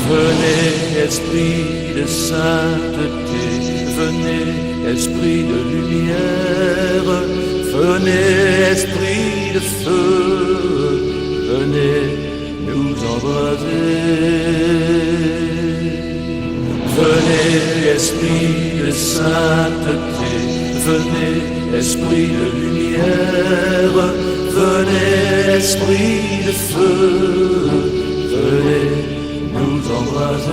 Venez, esprit de sainteté, venez, esprit de lumière, venez, esprit de feu, venez nous embraser. Venez, esprit de sainteté, venez, esprit de lumière, venez, esprit de feu, venez nous embraser.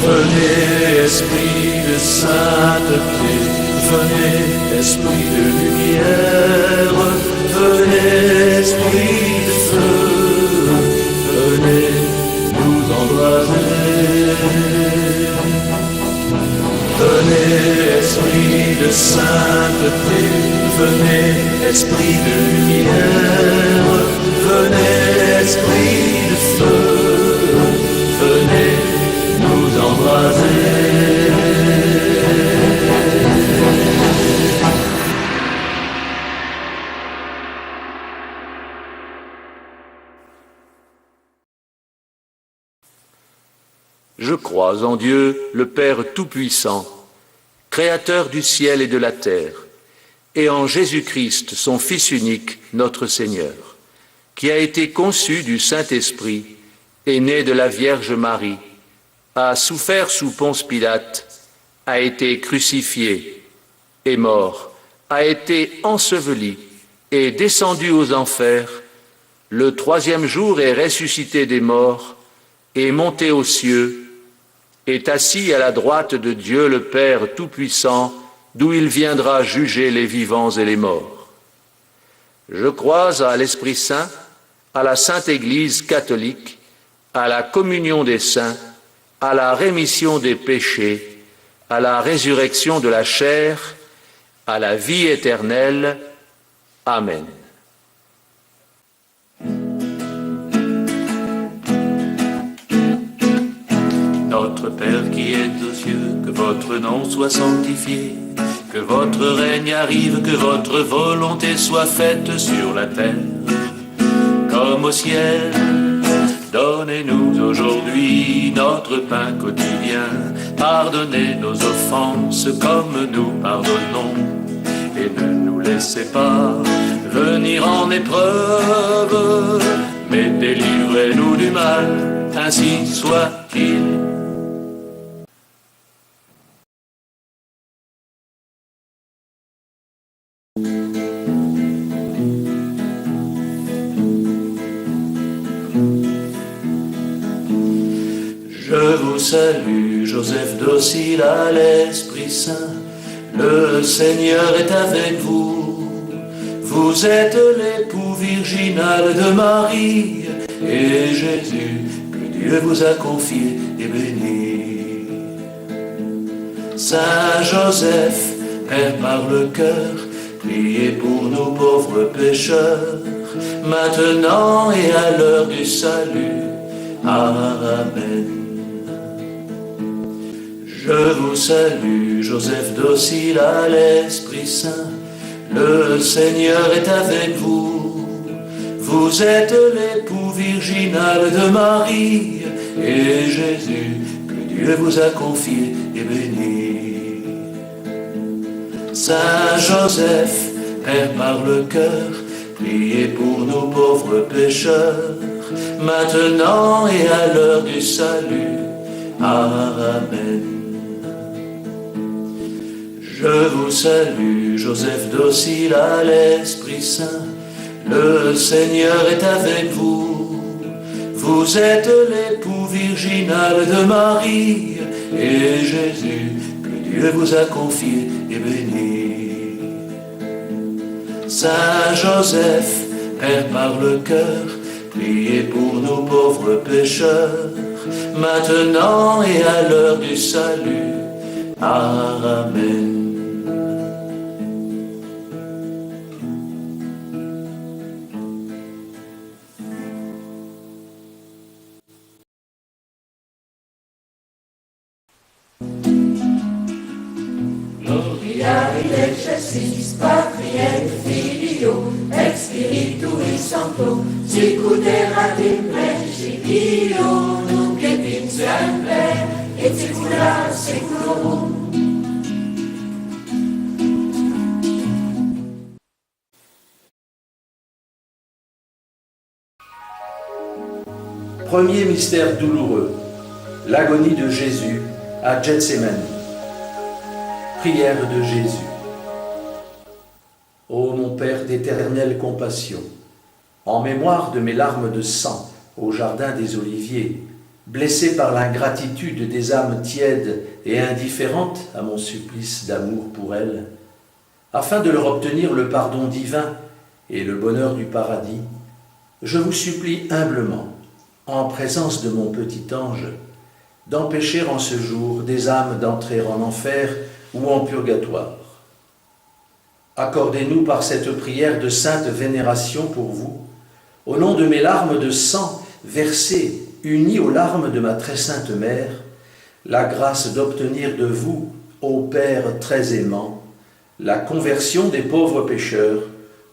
Venez, esprit de sainteté, venez, esprit de lumière, venez, esprit de feu, venez nous embraser. Venez, esprit de sainteté, venez, esprit de lumière, venez, esprit de feu, venez nous embraser. Je crois en Dieu, le Père Tout-Puissant, Créateur du ciel et de la terre, et en Jésus-Christ, son Fils unique, notre Seigneur, qui a été conçu du Saint-Esprit, est né de la Vierge Marie, a souffert sous Ponce Pilate, a été crucifié, est mort, a été enseveli, est descendu aux enfers, le troisième jour est ressuscité des morts, est monté aux cieux, est assis à la droite de Dieu le Père Tout-Puissant, d'où il viendra juger les vivants et les morts. Je crois à l'Esprit Saint, à la Sainte Église catholique, à la communion des saints, à la rémission des péchés, à la résurrection de la chair, à la vie éternelle. Amen. Notre Père qui es aux cieux, que votre nom soit sanctifié, que votre règne arrive, que votre volonté soit faite sur la terre comme au ciel. Donnez-nous aujourd'hui notre pain quotidien, pardonnez nos offenses comme nous pardonnons, et ne nous laissez pas venir en épreuve, mais délivrez-nous du mal, ainsi soit-il. Je vous salue, Joseph docile à l'Esprit Saint, le Seigneur est avec vous. Vous êtes l'époux virginal de Marie, et Jésus, que Dieu vous a confié, est béni. Saint Joseph, Père par le cœur, priez pour nous pauvres pécheurs, maintenant et à l'heure du salut. Amen. Je vous salue, Joseph docile à l'Esprit Saint, le Seigneur est avec vous. Vous êtes l'époux virginal de Marie, et Jésus, que Dieu vous a confié, est béni. Saint Joseph, Père par le cœur, priez pour nous pauvres pécheurs, maintenant et à l'heure du salut. Amen. Je vous salue, Joseph docile à l'Esprit Saint, le Seigneur est avec vous. Vous êtes l'époux virginal de Marie, et Jésus, que Dieu vous a confié, est béni. Saint Joseph, Père par le cœur, priez pour nous pauvres pécheurs, maintenant et à l'heure du salut. Amen. Fiat excelsis Patriae Filio et Spiritui Sancto, sicut erat in principio, nunc et in semper, et saecula saeculorum. Premier mystère douloureux, l'agonie de Jésus à Gethsémani. Prière de Jésus. Ô mon Père d'éternelle compassion, en mémoire de mes larmes de sang au jardin des Oliviers, blessé par l'ingratitude des âmes tièdes et indifférentes à mon supplice d'amour pour elles, afin de leur obtenir le pardon divin et le bonheur du paradis, je vous supplie humblement, en présence de mon petit ange, d'empêcher en ce jour des âmes d'entrer en enfer ou en purgatoire. Accordez-nous par cette prière de sainte vénération pour vous, au nom de mes larmes de sang versées, unies aux larmes de ma très sainte mère, la grâce d'obtenir de vous, ô Père très aimant, la conversion des pauvres pécheurs,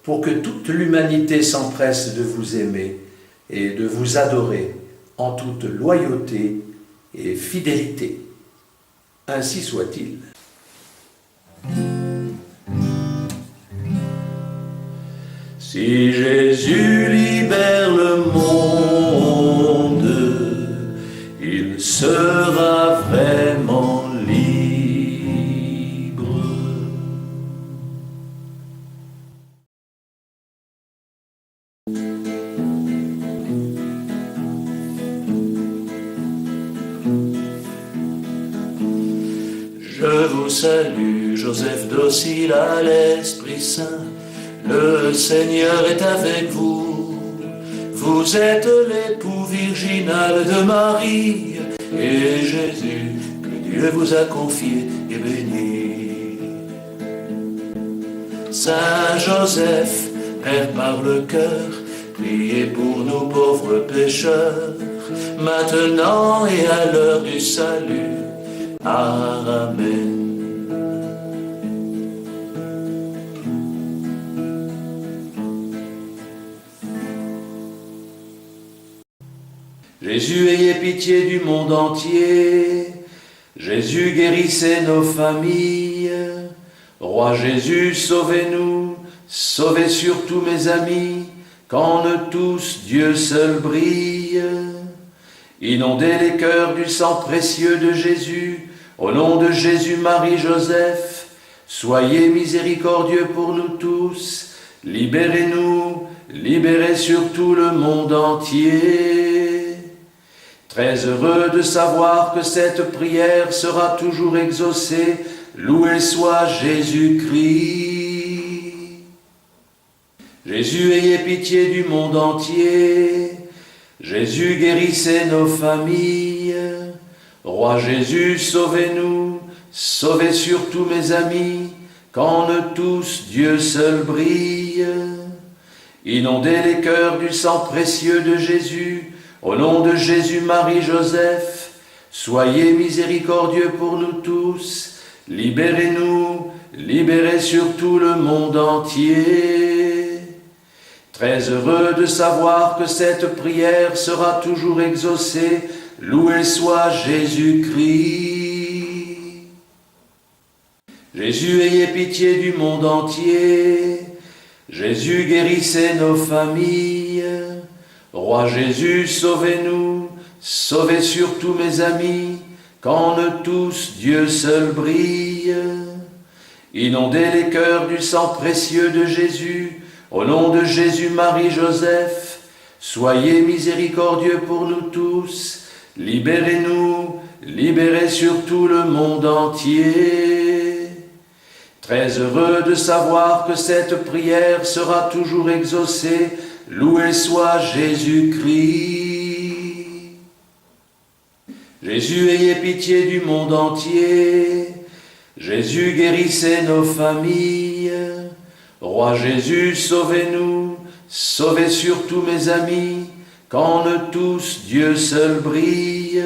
pour que toute l'humanité s'empresse de vous aimer et de vous adorer en toute loyauté et fidélité. Ainsi soit-il. Si Jésus libère le monde, il sera vraiment libre. Je vous salue, Joseph docile à l'Esprit Saint. Le Seigneur est avec vous. Vous êtes l'époux virginal de Marie, et Jésus, que Dieu vous a confié, est béni. Saint Joseph, Père par le cœur, priez pour nous pauvres pécheurs, maintenant et à l'heure du salut. Amen. Jésus, ayez pitié du monde entier. Jésus, guérissez nos familles. Roi Jésus, sauvez-nous. Sauvez surtout mes amis, qu'en eux tous Dieu seul brille. Inondez les cœurs du sang précieux de Jésus. Au nom de Jésus, Marie, Joseph, soyez miséricordieux pour nous tous. Libérez-nous, libérez surtout le monde entier. Très heureux de savoir que cette prière sera toujours exaucée, loué soit Jésus-Christ. Jésus, ayez pitié du monde entier. Jésus, guérissez nos familles. Roi Jésus, sauvez-nous, sauvez surtout mes amis, qu'en eux tous Dieu seul brille. Inondez les cœurs du sang précieux de Jésus. Au nom de Jésus, Marie, Joseph, soyez miséricordieux pour nous tous. Libérez-nous, libérez surtout le monde entier. Très heureux de savoir que cette prière sera toujours exaucée, loué soit Jésus-Christ. Jésus, ayez pitié du monde entier. Jésus, guérissez nos familles. Roi Jésus, sauvez-nous, sauvez surtout mes amis, qu'en eux tous Dieu seul brille. Inondez les cœurs du sang précieux de Jésus. Au nom de Jésus, Marie, Joseph, soyez miséricordieux pour nous tous. Libérez-nous, libérez surtout le monde entier. Très heureux de savoir que cette prière sera toujours exaucée, loué soit Jésus-Christ. Jésus, ayez pitié du monde entier. Jésus, guérissez nos familles. Roi Jésus, sauvez-nous, sauvez surtout mes amis, qu'en eux tous Dieu seul brille.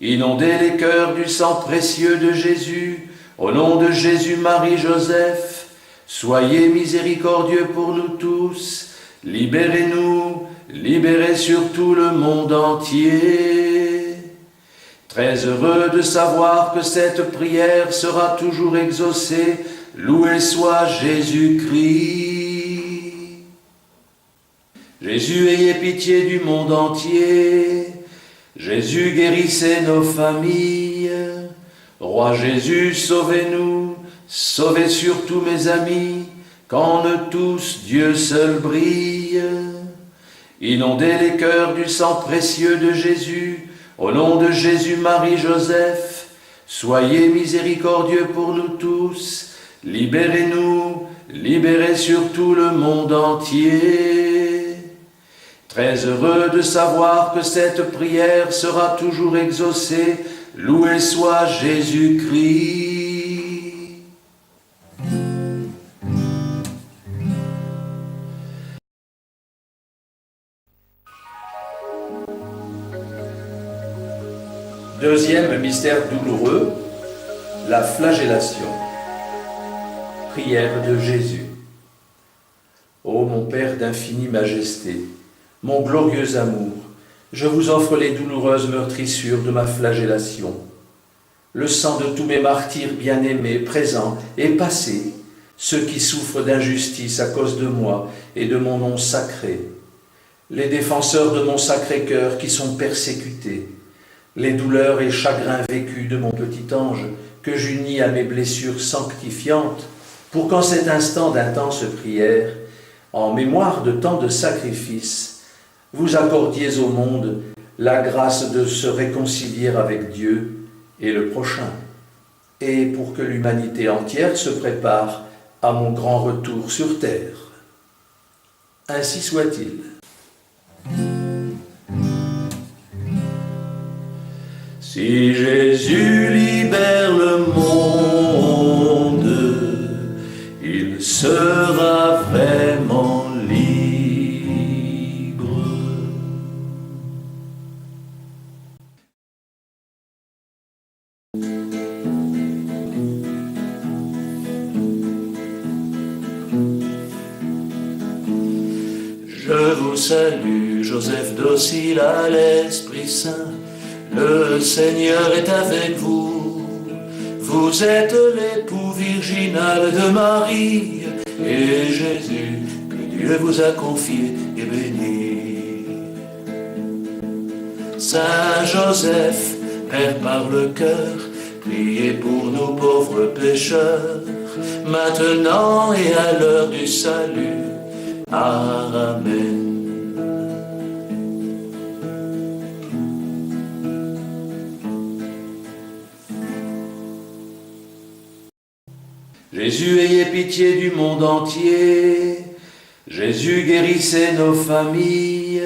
Inondez les cœurs du sang précieux de Jésus. Au nom de Jésus, Marie, Joseph, soyez miséricordieux pour nous tous. Libérez-nous, libérez surtout le monde entier. Très heureux de savoir que cette prière sera toujours exaucée. Loué soit Jésus-Christ. Jésus, ayez pitié du monde entier. Jésus, guérissez nos familles. Roi Jésus, sauvez-nous, sauvez surtout mes amis, qu'en eux tous Dieu seul brille. Inondez les cœurs du sang précieux de Jésus, au nom de Jésus, Marie, Joseph, soyez miséricordieux pour nous tous. Libérez-nous, libérez surtout le monde entier. Très heureux de savoir que cette prière sera toujours exaucée. Loué soit Jésus-Christ. Deuxième mystère douloureux, la flagellation. Prière de Jésus. Ô mon Père d'infinie majesté, mon glorieux amour, je vous offre les douloureuses meurtrissures de ma flagellation, le sang de tous mes martyrs bien-aimés, présents et passés, ceux qui souffrent d'injustice à cause de moi et de mon nom sacré, les défenseurs de mon sacré cœur qui sont persécutés, les douleurs et chagrins vécus de mon petit ange que j'unis à mes blessures sanctifiantes, pour qu'en cet instant d'intense prière, en mémoire de tant de sacrifices, vous accordiez au monde la grâce de se réconcilier avec Dieu et le prochain, et pour que l'humanité entière se prépare à mon grand retour sur terre. Ainsi soit-il. Si Jésus libère le monde, il sera vraiment libre. Je vous salue, Joseph docile à l'Esprit Saint. Le Seigneur est avec vous. Vous êtes l'époux virginal de Marie, et Jésus, que Dieu vous a confié, est béni. Saint Joseph, Père par le cœur, priez pour nous pauvres pécheurs, maintenant et à l'heure du salut. Amen. Jésus, ayez pitié du monde entier. Jésus, guérissez nos familles.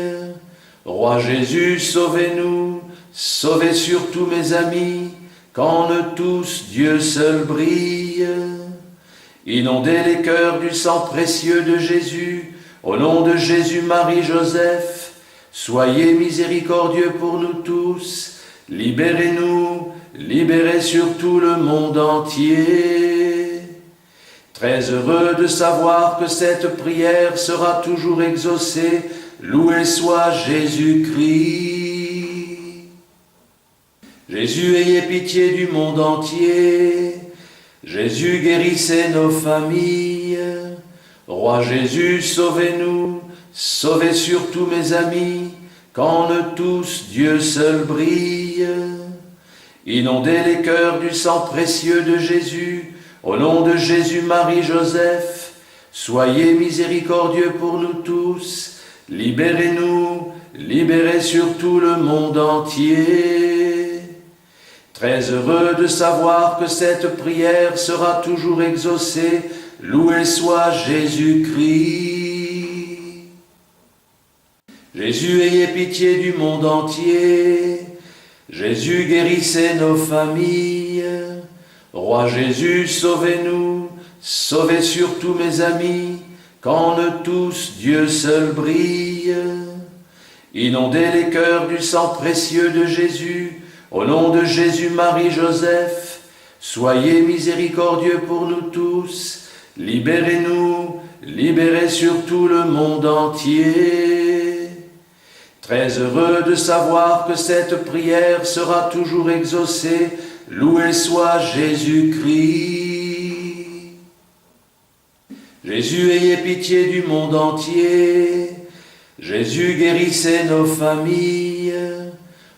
Roi Jésus, sauvez-nous, sauvez surtout mes amis, qu'en eux tous Dieu seul brille. Inondez les cœurs du sang précieux de Jésus, au nom de Jésus, Marie, Joseph, soyez miséricordieux pour nous tous. Libérez-nous, libérez surtout le monde entier. Très heureux de savoir que cette prière sera toujours exaucée. Loué soit Jésus-Christ. Jésus, ayez pitié du monde entier. Jésus, guérissez nos familles. Roi Jésus, sauvez-nous, sauvez surtout mes amis, qu'en eux tous Dieu seul brille. Inondez les cœurs du sang précieux de Jésus, au nom de Jésus, Marie, Joseph, soyez miséricordieux pour nous tous. Libérez-nous, libérez surtout le monde entier. Très heureux de savoir que cette prière sera toujours exaucée. Loué soit Jésus-Christ. Jésus, ayez pitié du monde entier. Jésus, guérissez nos familles. Roi Jésus, sauvez-nous, sauvez surtout mes amis, qu'en eux tous Dieu seul brille. Inondez les cœurs du sang précieux de Jésus, au nom de Jésus, Marie, Joseph, Soyez miséricordieux pour nous tous, libérez-nous, libérez surtout le monde entier. Très heureux de savoir que cette prière sera toujours exaucée, loué soit Jésus-Christ. Jésus, ayez pitié du monde entier. Jésus, guérissez nos familles.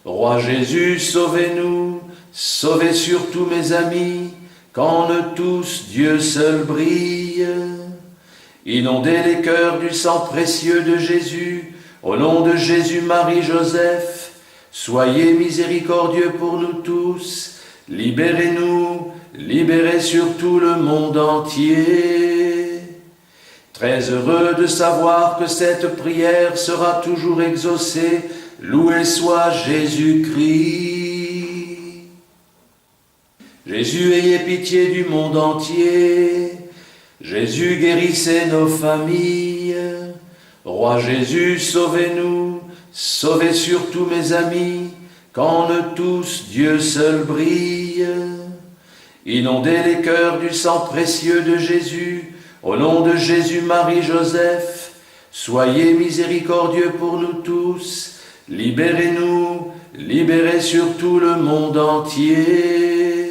Roi Jésus, sauvez-nous, sauvez surtout mes amis, qu'en eux tous Dieu seul brille. Inondez les cœurs du sang précieux de Jésus, au nom de Jésus, Marie, Joseph, soyez miséricordieux pour nous tous, libérez-nous, libérez surtout le monde entier. Très heureux de savoir que cette prière sera toujours exaucée, loué soit Jésus-Christ. Jésus, ayez pitié du monde entier. Jésus, guérissez nos familles. Roi Jésus, sauvez-nous, sauvez surtout mes amis, qu'en eux tous Dieu seul brille. Inondez les cœurs du sang précieux de Jésus, au nom de Jésus, Marie, Joseph, soyez miséricordieux pour nous tous, libérez-nous, libérez surtout le monde entier.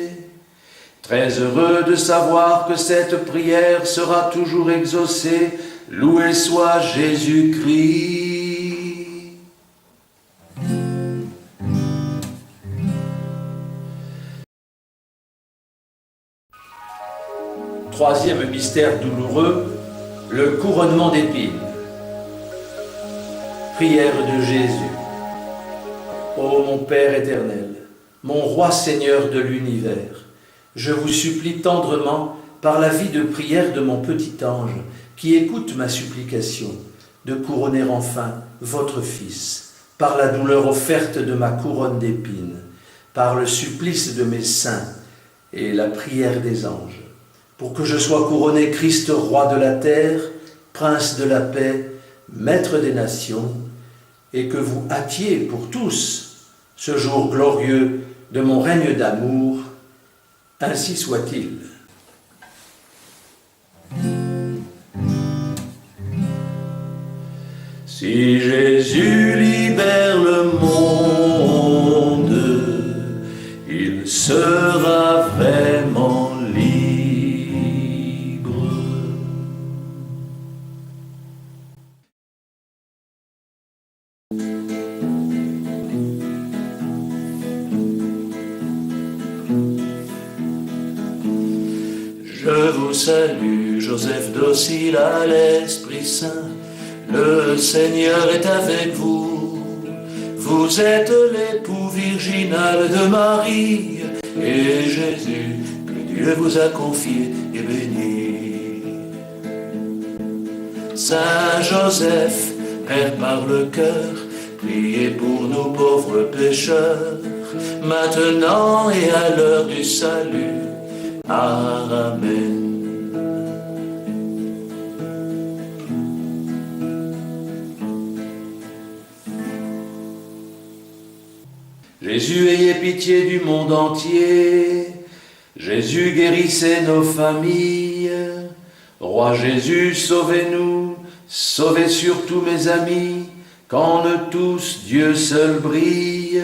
Très heureux de savoir que cette prière sera toujours exaucée, loué soit Jésus-Christ. Troisième mystère douloureux, le couronnement d'épines. Prière de Jésus. Ô mon Père éternel, mon Roi Seigneur de l'univers, je vous supplie tendrement, par la vie de prière de mon petit ange, qui écoute ma supplication, de couronner enfin votre Fils, par la douleur offerte de ma couronne d'épines, par le supplice de mes saints et la prière des anges, pour que je sois couronné Christ roi de la terre, prince de la paix, maître des nations, et que vous hâtiez pour tous ce jour glorieux de mon règne d'amour, ainsi soit-il. Si Jésus libère le monde, il sera vraiment libre. Je vous salue, Joseph docile à l'Esprit Saint. Le Seigneur est avec vous. Vous êtes l'époux virginal de Marie, et Jésus, que Dieu vous a confié, est béni. Saint Joseph, Père par le cœur, priez pour nous pauvres pécheurs, maintenant et à l'heure du salut. Amen. Jésus, ayez pitié du monde entier. Jésus, guérissez nos familles. Roi Jésus, sauvez-nous, sauvez surtout mes amis, qu'en eux tous Dieu seul brille.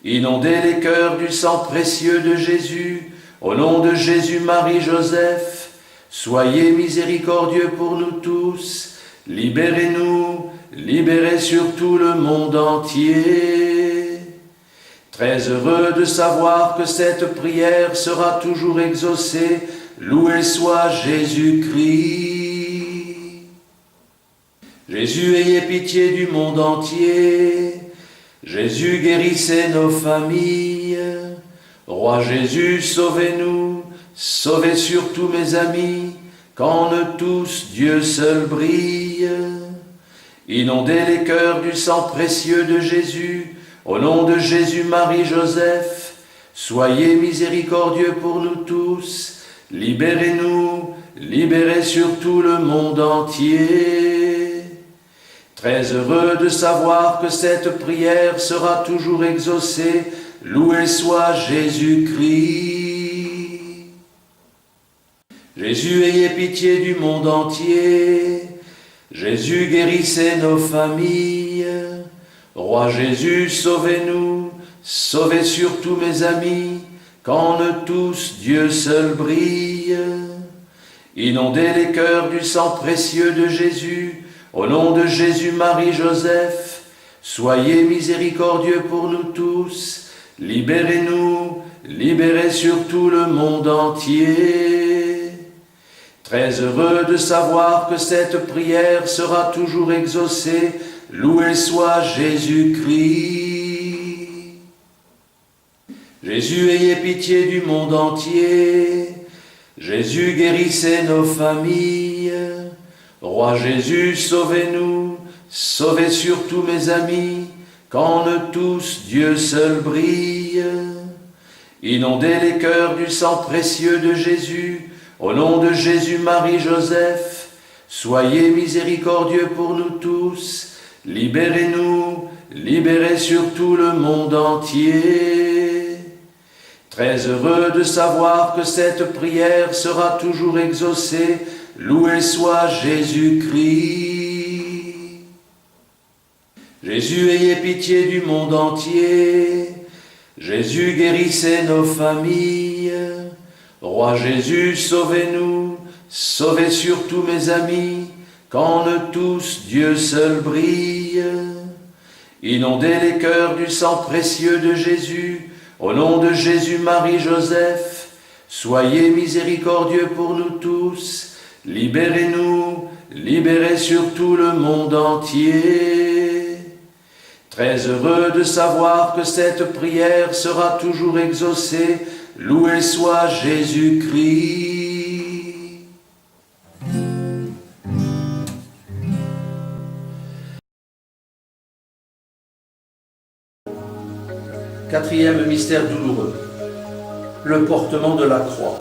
Inondez les cœurs du sang précieux de Jésus, au nom de Jésus, Marie, Joseph, soyez miséricordieux pour nous tous, libérez-nous, libérez surtout le monde entier. Très heureux de savoir que cette prière sera toujours exaucée, loué soit Jésus-Christ. Jésus, ayez pitié du monde entier. Jésus, guérissez nos familles. Roi Jésus, sauvez-nous, sauvez surtout mes amis, qu'en eux tous Dieu seul brille. Inondez les cœurs du sang précieux de Jésus, au nom de Jésus, Marie, Joseph, soyez miséricordieux pour nous tous, libérez-nous, libérez surtout le monde entier. Très heureux de savoir que cette prière sera toujours exaucée, loué soit Jésus-Christ. Jésus, ayez pitié du monde entier. Jésus, guérissez nos familles. Roi Jésus, sauvez-nous, sauvez surtout mes amis, qu'en eux tous Dieu seul brille. Inondez les cœurs du sang précieux de Jésus, au nom de Jésus, Marie, Joseph, soyez miséricordieux pour nous tous, libérez-nous, libérez surtout le monde entier. Très heureux de savoir que cette prière sera toujours exaucée, loué soit Jésus-Christ. Jésus, ayez pitié du monde entier. Jésus, guérissez nos familles. Roi Jésus, sauvez-nous, sauvez surtout mes amis, qu'en eux tous Dieu seul brille. Inondez les cœurs du sang précieux de Jésus, au nom de Jésus, Marie, Joseph, soyez miséricordieux pour nous tous, libérez-nous, libérez surtout le monde entier. Très heureux de savoir que cette prière sera toujours exaucée, loué soit Jésus-Christ. Jésus, ayez pitié du monde entier. Jésus, guérissez nos familles. Roi Jésus, sauvez-nous, sauvez surtout mes amis, qu'en eux tous Dieu seul brille. Inondez les cœurs du sang précieux de Jésus, au nom de Jésus, Marie, Joseph, soyez miséricordieux pour nous tous, libérez-nous, libérez surtout le monde entier. Très heureux de savoir que cette prière sera toujours exaucée, loué soit Jésus-Christ. Quatrième mystère douloureux, le portement de la croix.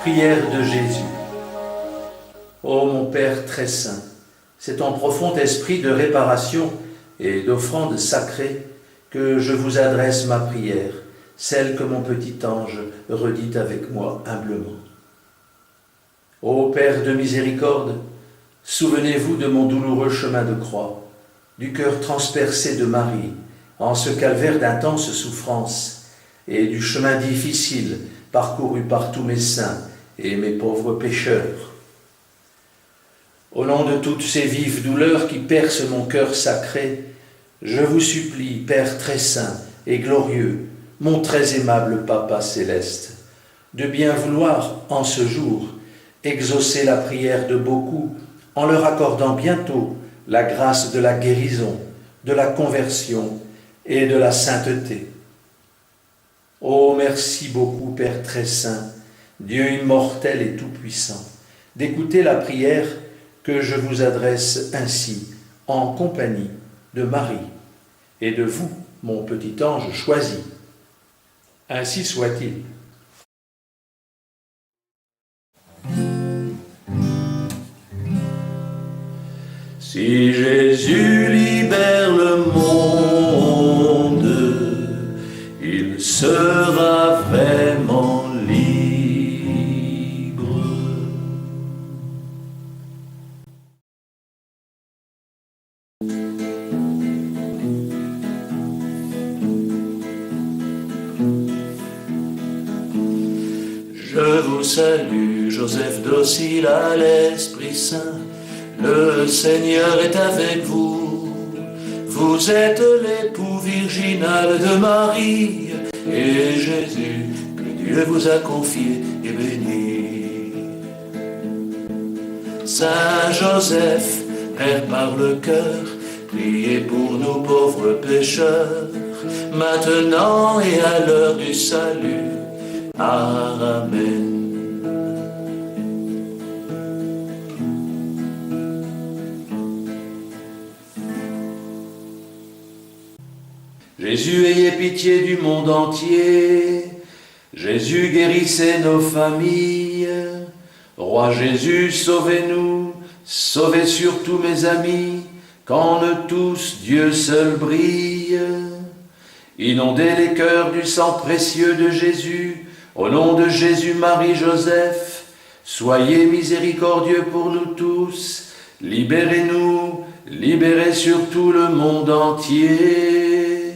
Prière de Jésus. Ô mon Père très saint, c'est en profond esprit de réparation et d'offrande sacrée que je vous adresse ma prière, celle que mon petit ange redit avec moi humblement. Ô Père de miséricorde, souvenez-vous de mon douloureux chemin de croix, du cœur transpercé de Marie, en ce calvaire d'intenses souffrances, et du chemin difficile parcouru par tous mes saints et mes pauvres pécheurs. Au nom de toutes ces vives douleurs qui percent mon cœur sacré, je vous supplie, Père très saint et glorieux, mon très aimable Papa céleste, de bien vouloir, en ce jour, exaucer la prière de beaucoup, en leur accordant bientôt la grâce de la guérison, de la conversion et de la sainteté. Oh, merci beaucoup, Père très saint, Dieu immortel et tout-puissant, d'écouter la prière que je vous adresse ainsi, en compagnie de Marie et de vous, mon petit ange choisi. Ainsi soit-il. Si Jésus libère le monde, il sera vraiment libre. Je vous salue, Joseph docile à l'Esprit Saint. Le Seigneur est avec vous. Vous êtes l'époux virginal de Marie, et Jésus, que Dieu vous a confié, est béni. Saint Joseph, Père par le cœur, priez pour nous pauvres pécheurs, maintenant et à l'heure du salut. Amen. Jésus, ayez pitié du monde entier. Jésus, guérissez nos familles. Roi Jésus, sauvez-nous, sauvez surtout mes amis, qu'en eux tous Dieu seul brille. Inondez les cœurs du sang précieux de Jésus, Au nom de Jésus, Marie, Joseph, soyez miséricordieux pour nous tous. Libérez-nous, libérez surtout le monde entier.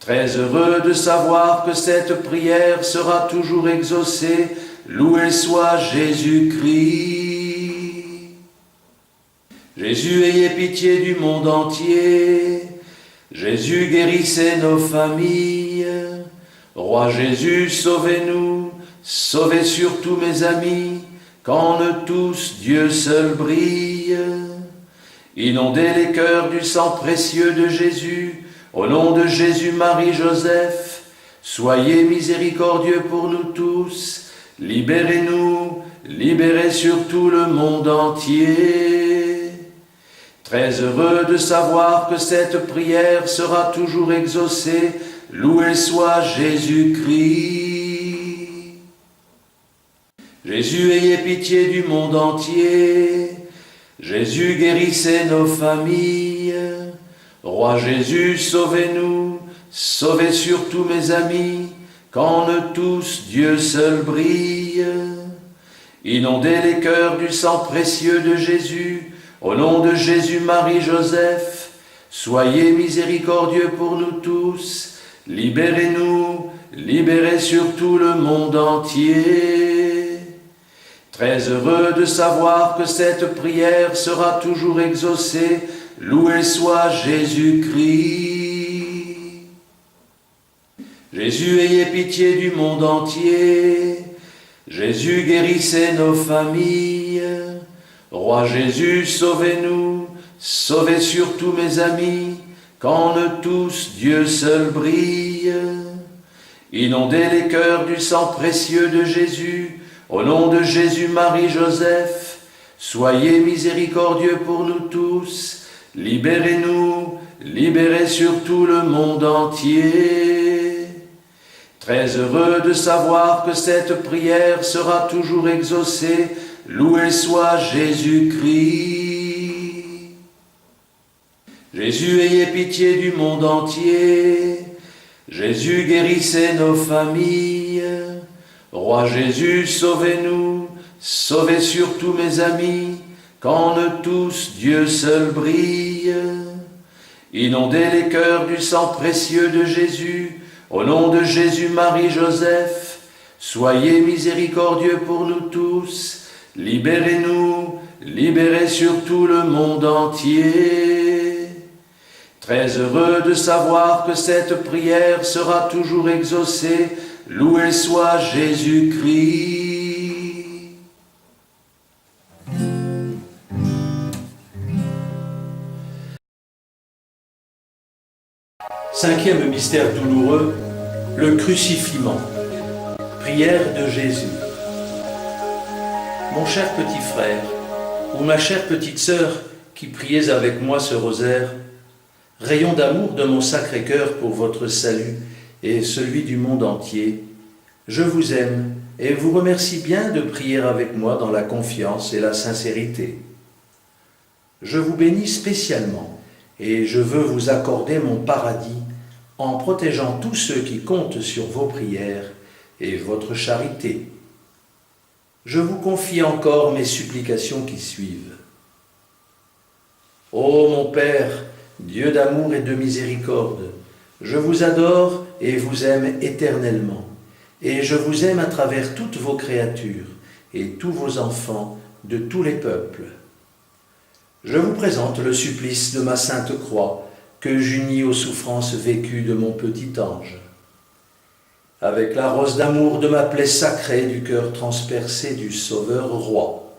Très heureux de savoir que cette prière sera toujours exaucée. Loué soit Jésus-Christ. Jésus, ayez pitié du monde entier. Jésus, guérissez nos familles. Roi Jésus, sauvez-nous, sauvez surtout mes amis, qu'en eux tous Dieu seul brille. Inondez les cœurs du sang précieux de Jésus, au nom de Jésus, Marie, Joseph, soyez miséricordieux pour nous tous, libérez-nous, libérez surtout le monde entier. Très heureux de savoir que cette prière sera toujours exaucée. Loué soit Jésus-Christ. Jésus, ayez pitié du monde entier. Jésus, guérissez nos familles. Roi Jésus, sauvez-nous, sauvez surtout mes amis, qu'en eux tous Dieu seul brille. Inondez les cœurs du sang précieux de Jésus, au nom de Jésus, Marie, Joseph, soyez miséricordieux pour nous tous. Libérez-nous, libérez surtout le monde entier. Très heureux de savoir que cette prière sera toujours exaucée. Loué soit Jésus-Christ. Jésus, ayez pitié du monde entier. Jésus, guérissez nos familles. Roi Jésus, sauvez-nous, sauvez surtout mes amis, qu'en eux tous Dieu seul brille. Inondez les cœurs du sang précieux de Jésus, au nom de Jésus, Marie, Joseph, soyez miséricordieux pour nous tous, libérez-nous, libérez surtout le monde entier. Très heureux de savoir que cette prière sera toujours exaucée, loué soit Jésus-Christ. Jésus, ayez pitié du monde entier. Jésus, guérissez nos familles. Roi Jésus, sauvez-nous, sauvez surtout mes amis, qu'en eux tous Dieu seul brille. Inondez les cœurs du sang précieux de Jésus, au nom de Jésus, Marie, Joseph, soyez miséricordieux pour nous tous, libérez-nous, libérez surtout le monde entier. Très heureux de savoir que cette prière sera toujours exaucée, loué soit Jésus-Christ. Cinquième mystère douloureux, le crucifixion. Prière de Jésus. Mon cher petit frère, ou ma chère petite sœur qui priez avec moi ce rosaire, rayon d'amour de mon Sacré-Cœur pour votre salut et celui du monde entier, je vous aime et vous remercie bien de prier avec moi dans la confiance et la sincérité. Je vous bénis spécialement et je veux vous accorder mon paradis en protégeant tous ceux qui comptent sur vos prières et votre charité. Je vous confie encore mes supplications qui suivent. Ô mon Père, Dieu d'amour et de miséricorde, je vous adore et vous aime éternellement, et je vous aime à travers toutes vos créatures et tous vos enfants de tous les peuples. Je vous présente le supplice de ma sainte croix que j'unis aux souffrances vécues de mon petit ange. Avec la rose d'amour de ma plaie sacrée du cœur transpercé du Sauveur roi,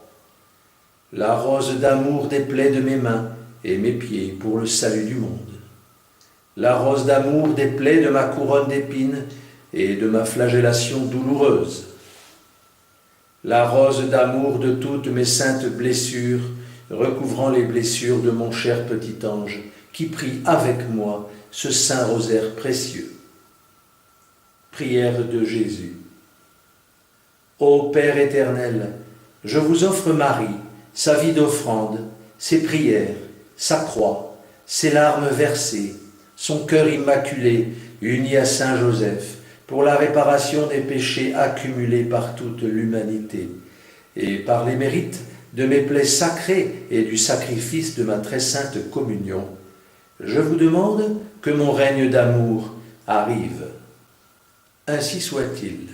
la rose d'amour des plaies de mes mains et mes pieds pour le salut du monde, la rose d'amour des plaies de ma couronne d'épines et de ma flagellation douloureuse, la rose d'amour de toutes mes saintes blessures, recouvrant les blessures de mon cher petit ange, qui prie avec moi ce saint rosaire précieux. Prière de Jésus. Ô Père éternel, je vous offre Marie, sa vie d'offrande, ses prières, sa croix, ses larmes versées, son cœur immaculé, uni à Saint Joseph, pour la réparation des péchés accumulés par toute l'humanité, et par les mérites de mes plaies sacrées et du sacrifice de ma très sainte communion, je vous demande que mon règne d'amour arrive. Ainsi soit-il.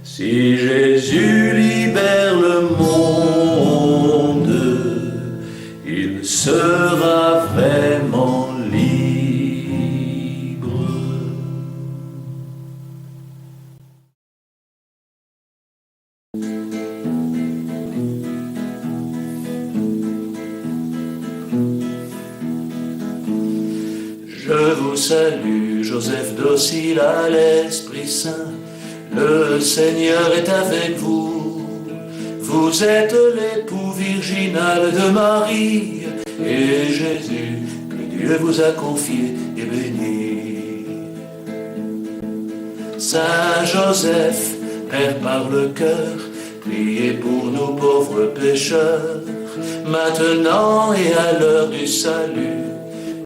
Si Jésus libère le monde, il sera vraiment libre. Je vous salue, Joseph docile à l'Esprit Saint. Le Seigneur est avec vous. Vous êtes l'époux virginal de Marie, et Jésus, que Dieu vous a confié, est béni. Saint Joseph, Père par le cœur, priez pour nous pauvres pécheurs, maintenant et à l'heure du salut.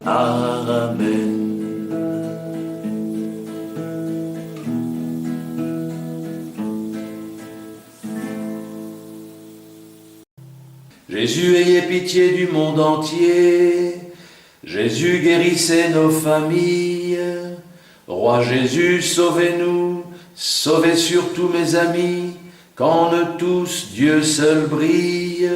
Amen. Jésus, ayez pitié du monde entier. Jésus, guérissez nos familles. Roi Jésus, sauvez-nous. Sauvez surtout mes amis, qu'en eux tous Dieu seul brille.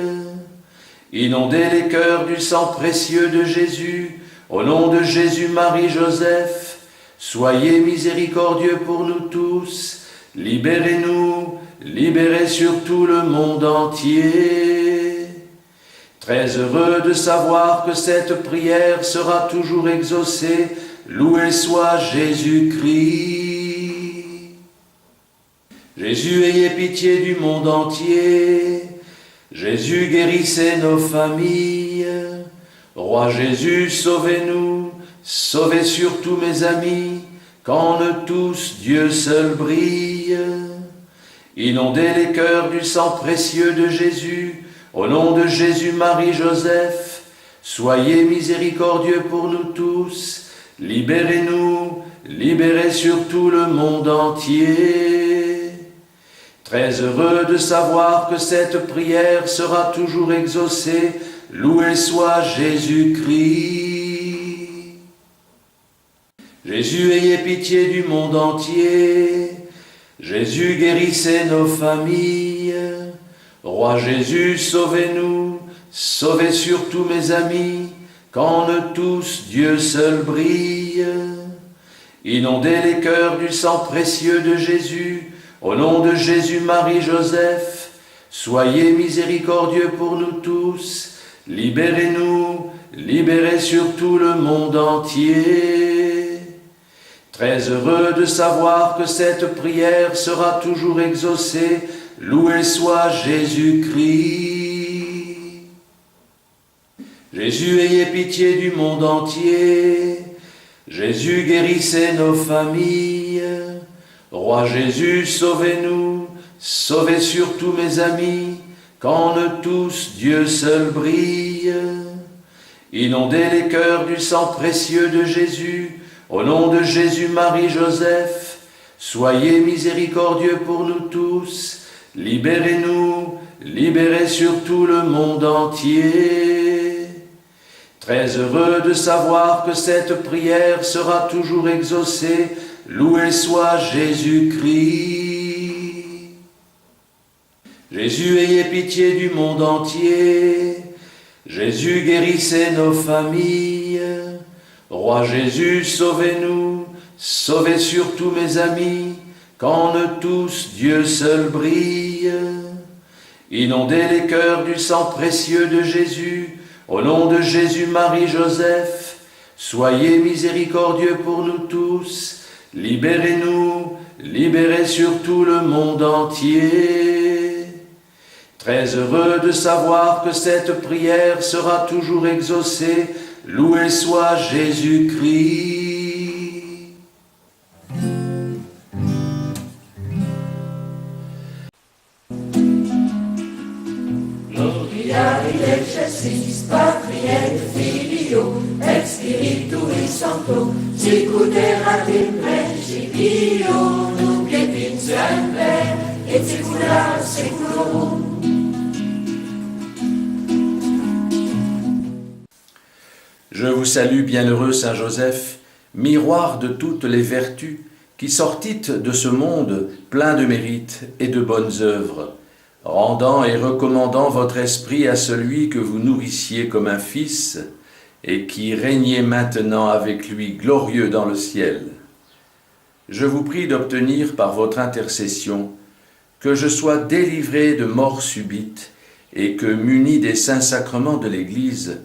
Inondez les cœurs du sang précieux de Jésus. Au nom de Jésus, Marie, Joseph, soyez miséricordieux pour nous tous. Libérez-nous, libérez surtout le monde entier. Très heureux de savoir que cette prière sera toujours exaucée, loué soit Jésus-Christ. Jésus, ayez pitié du monde entier. Jésus, guérissez nos familles. Roi Jésus, sauvez-nous, sauvez surtout mes amis, qu'en eux tous Dieu seul brille. Inondez les cœurs du sang précieux de Jésus. Au nom de Jésus, Marie, Joseph, soyez miséricordieux pour nous tous. Libérez-nous, libérez surtout le monde entier. Très heureux de savoir que cette prière sera toujours exaucée, loué soit Jésus-Christ. Jésus, ayez pitié du monde entier. Jésus, guérissez nos familles. Roi Jésus, sauvez-nous, sauvez surtout mes amis, qu'en eux tous Dieu seul brille. Inondez les cœurs du sang précieux de Jésus. Au nom de Jésus, Marie, Joseph, soyez miséricordieux pour nous tous. Libérez-nous, libérez surtout le monde entier. Très heureux de savoir que cette prière sera toujours exaucée, loué soit Jésus-Christ. Jésus, ayez pitié du monde entier. Jésus, guérissez nos familles. Roi Jésus, sauvez-nous, sauvez surtout mes amis, qu'en eux tous Dieu seul brille. Inondez les cœurs du sang précieux de Jésus. Au nom de Jésus, Marie, Joseph, soyez miséricordieux pour nous tous. Libérez-nous, libérez surtout le monde entier. Très heureux de savoir que cette prière sera toujours exaucée, loué soit Jésus-Christ. Jésus, ayez pitié du monde entier. Jésus, guérissez nos familles. Roi Jésus, sauvez-nous, sauvez surtout mes amis, qu'en eux tous Dieu seul brille. Inondez les cœurs du sang précieux de Jésus. Au nom de Jésus, Marie, Joseph, soyez miséricordieux pour nous tous. Libérez-nous, libérez surtout le monde entier. Très heureux de savoir que cette prière sera toujours exaucée, loué soit Jésus-Christ. Gloria in excelsis Patriae Filio, et Spiritu Sancto, sicuterat in principio, nunc et in semper, et saecula saeculorum. Je vous salue, bienheureux Saint Joseph, miroir de toutes les vertus, qui sortîtes de ce monde plein de mérites et de bonnes œuvres, rendant et recommandant votre esprit à celui que vous nourrissiez comme un fils, et qui régnez maintenant avec lui glorieux dans le ciel. Je vous prie d'obtenir par votre intercession que je sois délivré de mort subite et que, muni des saints sacrements de l'Église,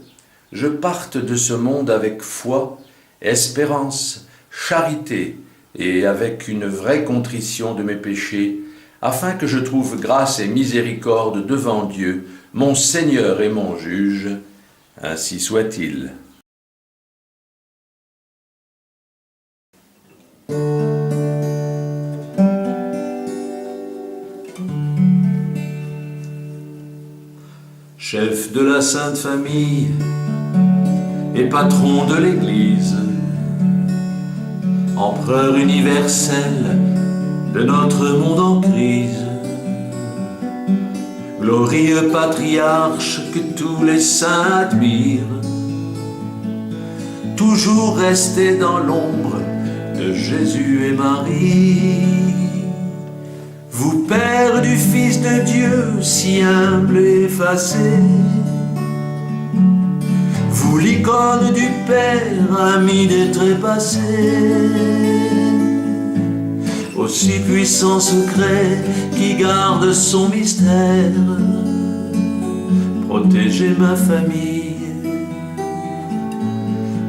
je parte de ce monde avec foi, espérance, charité et avec une vraie contrition de mes péchés, afin que je trouve grâce et miséricorde devant Dieu, mon Seigneur et mon juge. Ainsi soit-il. Chef de la Sainte Famille et patron de l'Église, empereur universel de notre monde en crise, glorieux patriarche que tous les saints admirent, toujours resté dans l'ombre de Jésus et Marie. Vous, Père du Fils de Dieu, si humble et effacé, vous, l'icône du Père, ami des trépassés, aussi puissant secret qui garde son mystère, protégez ma famille,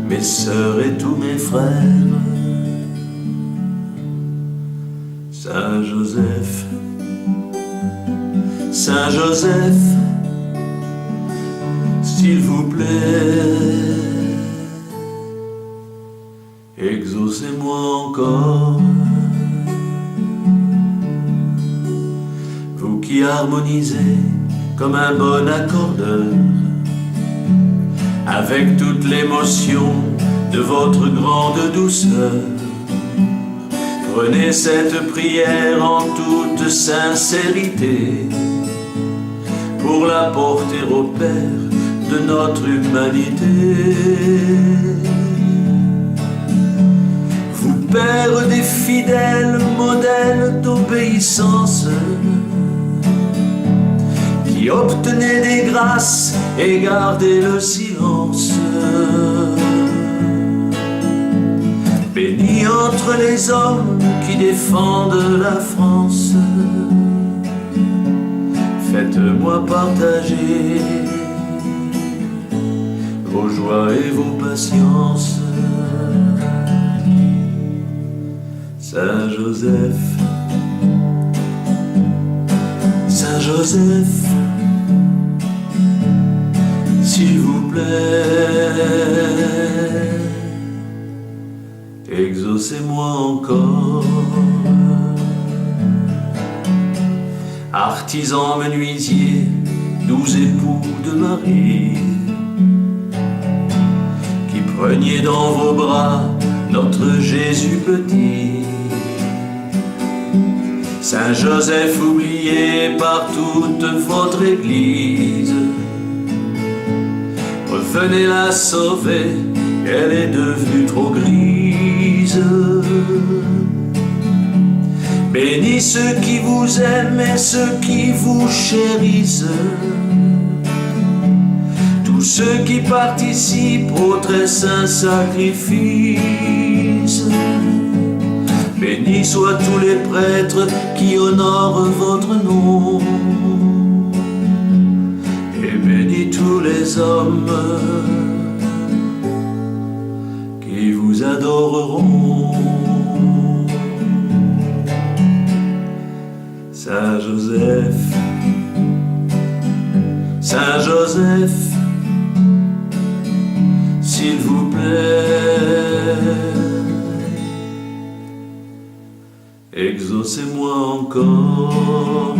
mes sœurs et tous mes frères. Saint Joseph, Saint Joseph, s'il vous plaît, exaucez-moi encore. Vous qui harmonisez comme un bon accordeur, avec toute l'émotion de votre grande douceur, prenez cette prière en toute sincérité pour la porter au Père de notre humanité. Vous, Père des fidèles, modèles d'obéissance, qui obtenez des grâces et gardez le silence, bénis entre les hommes qui défendent la France, faites-moi partager vos joies et vos patiences. Saint Joseph, Saint Joseph, s'il vous plaît, exaucez-moi encore. Artisans, menuisiers, doux époux de Marie, qui preniez dans vos bras notre Jésus petit. Saint Joseph oublié par toute votre Église, revenez la sauver, elle est devenue trop grise. Bénis ceux qui vous aiment et ceux qui vous chérissent, tous ceux qui participent au très saint sacrifice. Bénis soient tous les prêtres qui honorent votre nom, et bénis tous les hommes qui vous adoreront. Saint Joseph, Saint Joseph, s'il vous plaît, exaucez-moi encore.